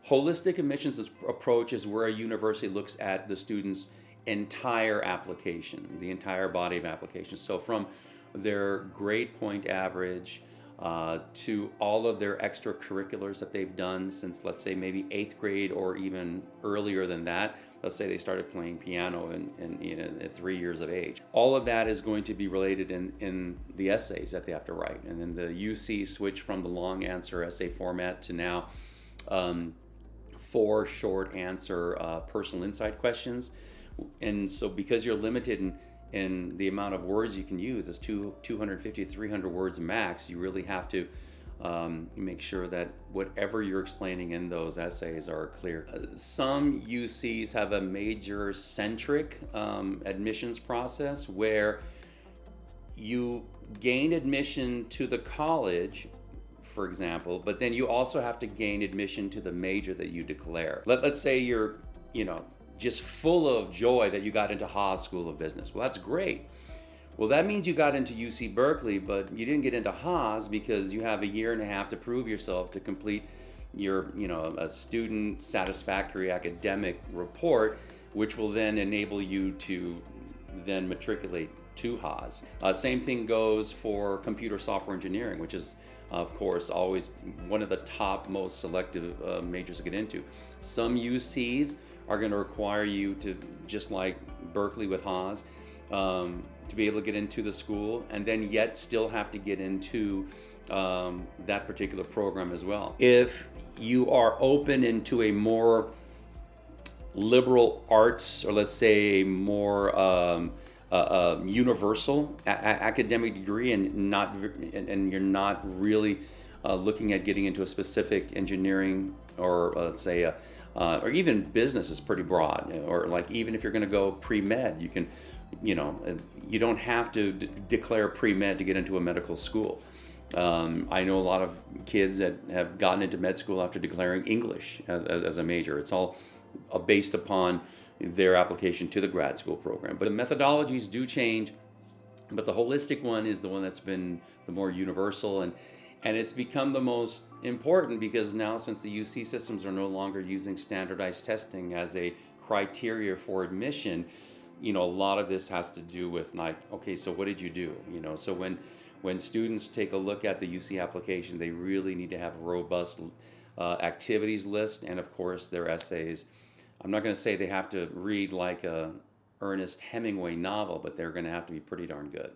Holistic admissions approach is where a university looks at the student's entire application, the entire body of application. So from their grade point average to all of their extracurriculars that they've done since, let's say, maybe eighth grade or even earlier than that. Let's say they started playing piano at 3 years of age. All of that is going to be related in the essays that they have to write. And then the UC switched from the long answer essay format to now 4 short answer personal insight questions. And so because you're limited in the amount of words you can use, it's 250 to 300 words max, you really have to make sure that whatever you're explaining in those essays are clear. Some UCs have a major centric admissions process where you gain admission to the college, for example, but then you also have to gain admission to the major that you declare. Let's say you're, just full of joy that you got into Haas School of Business. Well, that's great. Well, that means you got into UC Berkeley, but you didn't get into Haas because you have a year and a half to prove yourself to complete your, a student satisfactory academic report, which will then enable you to then matriculate to Haas. Same thing goes for computer software engineering, which is, of course, always one of the top most selective majors to get into. Some UCs are going to require you to, just like Berkeley with Haas, to be able to get into the school and then yet still have to get into that particular program as well. If you are open into a more liberal arts, or let's say a more universal academic degree, and you're not really looking at getting into a specific engineering, or let's say or even business is pretty broad, or like even if you're going to go pre-med, you can, you don't have to declare pre-med to get into a medical school. I know a lot of kids that have gotten into med school after declaring English as a major. It's all based upon their application to the grad school program. But the methodologies do change, but the holistic one is the one that's been the more universal, and it's become the most important because now, since the UC systems are no longer using standardized testing as a criteria for admission, a lot of this has to do with, like, okay, so what did you do? So when students take a look at the UC application, they really need to have a robust activities list, and of course their essays. I'm not going to say they have to read like a Ernest Hemingway novel, but they're going to have to be pretty darn good.